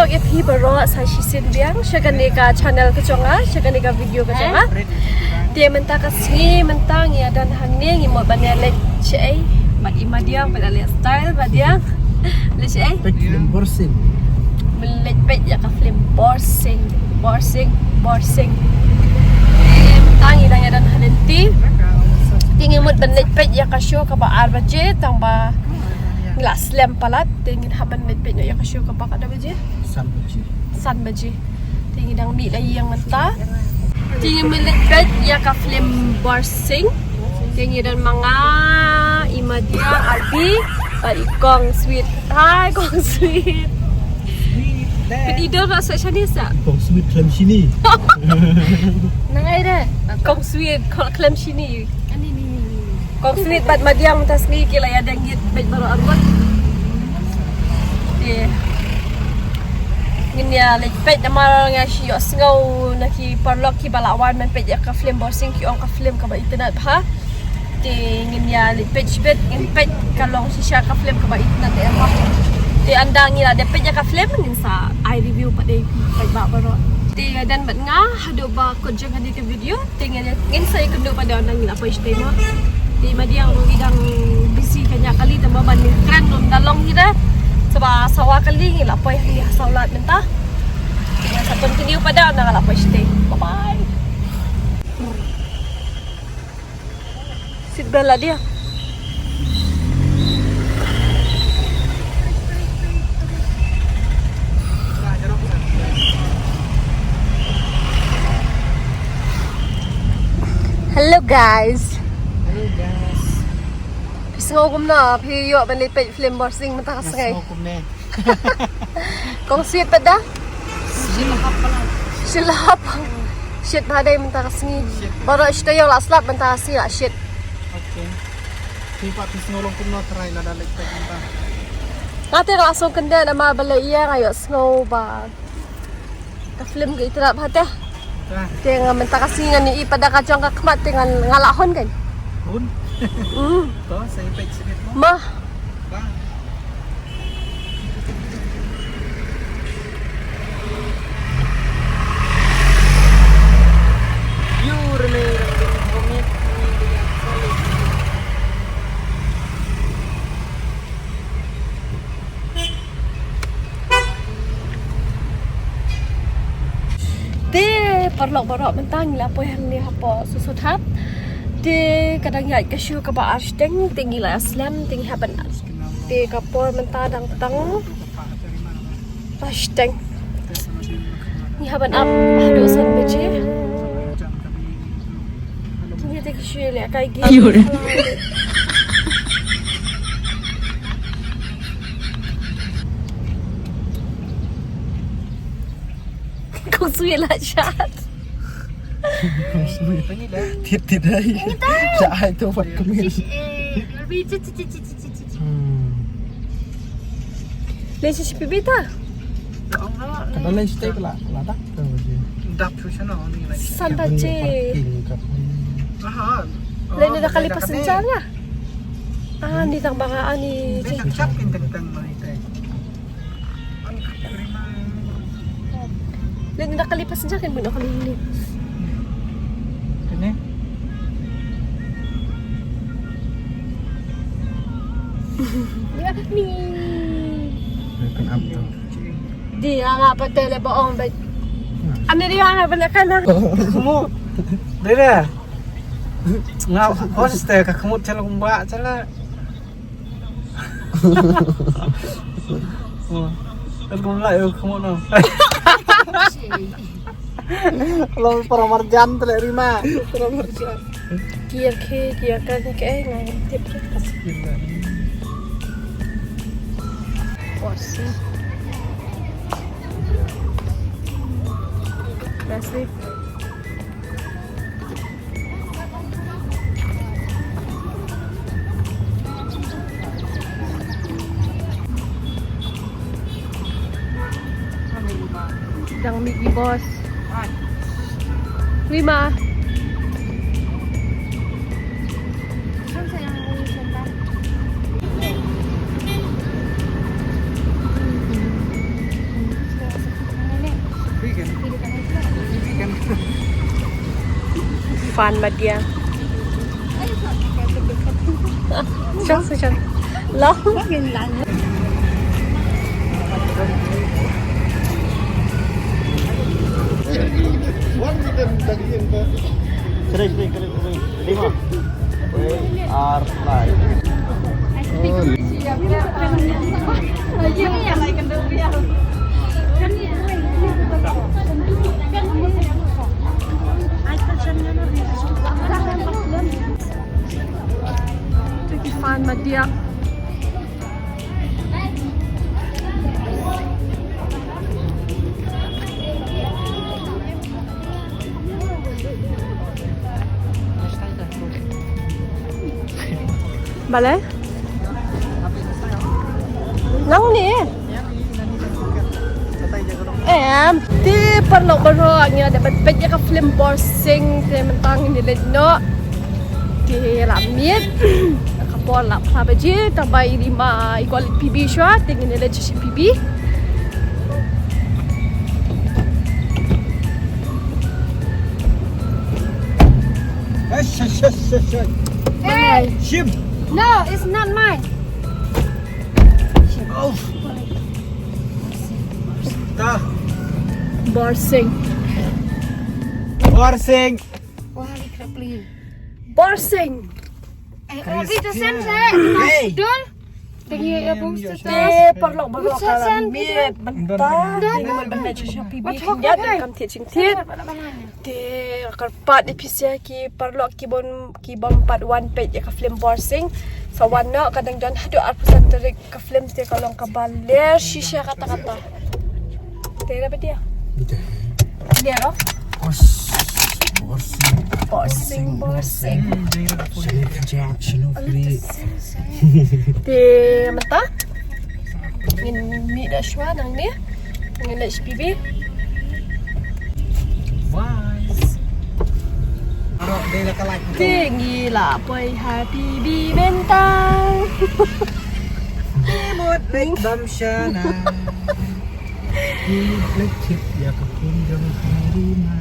vlog ipi baro sa shisin biang syagani ka channel ka chonga syagani ka video ka chonga dia menta kasngi mentang ya dan hangni ngi mo banele chei mat imadia balale style badia le chei film borsing melet pet ya ka film borsing mentang ida ya dan hanenti tingin mo banet pet ya ka show ka ba arbaje tang ba Glas lem palat tingin haban med pet ya ka show ka ba kada baje san baje tingin dang mi lai yang menta tingin milik pet ya ka film borsing tingin dan mga imadia arbi at ikong sweet hai kong sweet pet idol ra sa shanisa kong sweet film sini nangai de kong sweet klem sini kong sweet bat madiang tas ni kila ya dangit bet baru arwat di nginya lek pet amal nga siyo sngau naki parlok ki balawan man pet ya ka film borsing ki on ka film ka ba internet ha di nginya lek pet ngin pet kalong sisya ka film ka ba internet ya ha di andang ila de pet ya ka film ngin sa I review pa de pet ba baru di dan bat nga hado ba ko jeng hadi video tingin saya kundo pa daw nang ila pa istema di madiang idang busy kanya kali tambah banding keren dum dalong kita sebab sawa kali ngila pa yang saulat menta ya sa continue pa daw nang ala pa stay bye bye sit bella dia hello guys Pisngogum na, piyo banipay film borsing matakas ngay. Pisngogum na. Kung sweet pa da? Silahap. Shit ba day matakas ngay. Baro ito yung laslap matakas ngay shit. Okay. Pipa pisngolong kum na try na dalit pa kita. Ngati rasong kanda na mabalay iya ngayon snow ba. Ka-film ka itirap hati. Kaya nga matakas ngay ni ipada ka dyan kakmat tingan ngalahon kan. Hun? To, sa ipay sinit mo? Ma. Ba? Yur may rumit Di parlok-parlok mentang nila po yang ni hapo susuthat. Di kadang ya kasyu ka ba arsteng tinggi la aslam tinggi haban di kapor mentadang tang arsteng ni haban up hado san beje tinggi de kasyu le kai gi kau suy la chat Titit ay. Sa ito wat kami. Lesi si Pibita. Kadalay stay kala lada. Dap siya na ni. Santa che. Aha. Lain na kalipas sa niya. Ah, ni tang baka ani. Chak tentang manita. Lain na kalipas sa akin mo na kalini. Kene. Ya ni. Kan abdo. Dia nga pa tele boong ba. Ano dia nga bala kana? Kamu. Dere. Nga hoste ka kamu chala kumba chala. Oh. Kamu lah yo kamu no. Kalau para marjan tele rima. Para marjan. Kia kan ke ngai tip pas. Porsi. Kasih. Dang Migi boss. Lima. Saan sa yung santa? fan mà dia. Chắc sao? Lo. Lima. Fan mà dia. Vale. Nóng nè. Em di perlu beroknya dapat banyak ke film borsing di mentang ini leno di lamit kapal lap sahaja tambah 5 equal PB shot dengan nilai PB. Hey! Shim. No, it's not mine. Oh. Dah. Borsing. Borsing. Wah, ini kerap beli. Borsing. Rabi tu sen Hey. Betul? Tegi apa Di ustaz? perlu berok lamit mentang dengan banyak PB hingga dekat titik di karpat di PC ki perlu ki bom 41 page ke film borsing sawana kadang dan hadu arpusan terik ke film dia kalau kabaler shisha kata-kata dia apa dia dia loh borsing di mata ingin mi dah shwa nang ni ingin HPB Wise. Arok dia dah kalah. tinggi lah boy HPB bentang Imut lek dam syana. Lek cip ya kekunjung harima.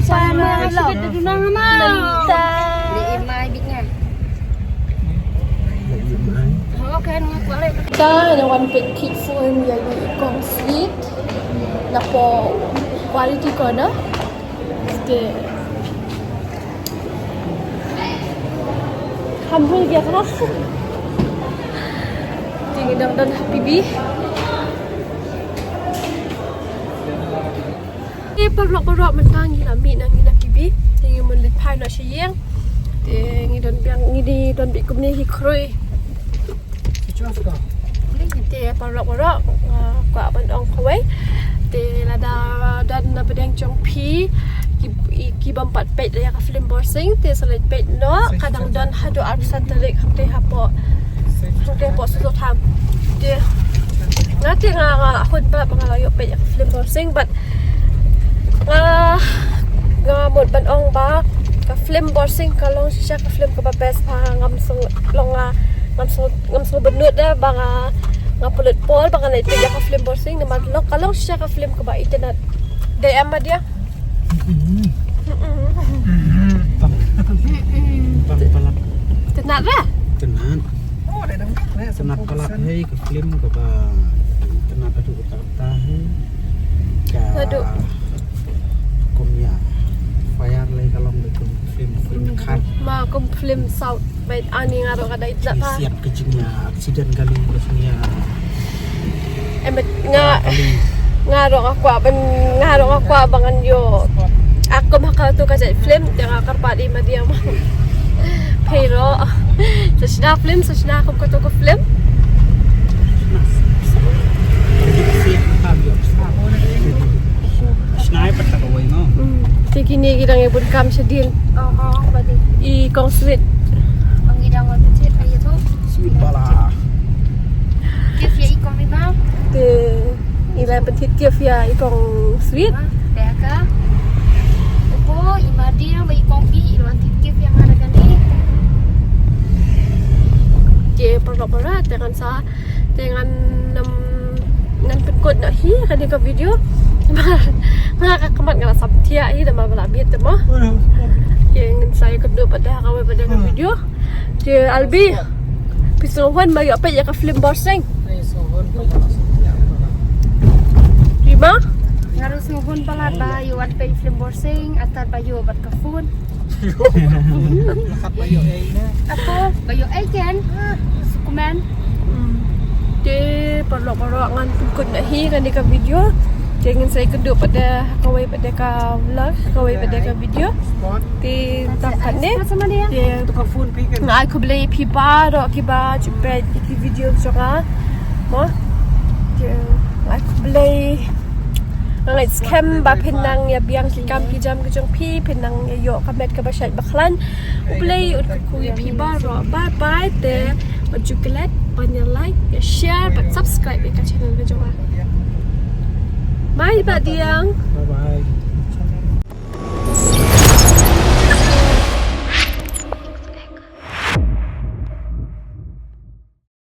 sana lah Kita dunang mau. bentang Ni mai big ngah. Okay, ngaku alai. kita yang one page kit phone yang ikon sweet lapo quality kona de humble dia kan tinggi dan HPB ni perlu mentang ni lah mi nang ni HPB tinggi melit pai nak siang tinggi dan biang ni dan bikum ni hikroi Cuaf kau. thì parok quả bên ông khối thì là dan bedeng trong pi ki bampat pet ya ka film borsing thì selain pet no kadang dan hadu arsan terik hamte hapo hamte po susu tham thì nanti nga ako pa pangalayo pet ya ka film borsing but nga một bên ông ba ka film borsing kalong siya ka film ka ba best pa ngam song longa ngam so benut dah bang ngapulit pol bang na ito ka film borsing na madlok kalong siya ka film ka ba internet DM ba dia Palak. tenat lah Tenan. Oh, dia dah. Tenan palak hei ke film ke ba. Tenan adu kata hei. Adu. Komnya. Fire lay kalong betul film kan. ma kum film south bait ani ngaro kada itla pa Siap kecingnya aksiden kali besnya. emet ngaro aku abangan yo aku makal tu ka film yang akar pa di madia mo pero sa film aku ko to ko film Sniper tak kawai no. tiki ni gidang ibun kam siya din Badi. i kong sweet Ang idang wal pecet ayo tu. Sweet bala. Kif ya ikon ni bang. te ila pentit kif ya i kong sweet Dah ka? Opo, imadi ang may ikon pi iluan kif yang ada gani. ke perlo dengan ngan penkot nak hi kan ka video mga kakamat nga sabtia i dama bala biet mo kedua pada kawai pada video. Dia Albi. Pisuhan mai apa ya ka film borseng. Lima? Harus nguhun pala tayo at pay film borsing at bayo bat kafun. Ako, bayo ay ken. Sukuman. Di perlu-perlu ngan tukut nak hi kan ka video. Jangan saya kedua pada kawai pada ka vlog, kawai pada ka video. Di takat ni. Sama dia. Dia Tu kau phone pi kan. ngai aku beli pipa ro kiba jumpa di video juga. Mo. Dia aku beli ngai scam ba penang ya biang kikam kijam kejong pi penang ya yo kamet ka basyat baklan. Beli ut ku pipa ro bye bye te. Juga banyak like, share, dan subscribe ke channel kita juga. Bye, Pak Diang.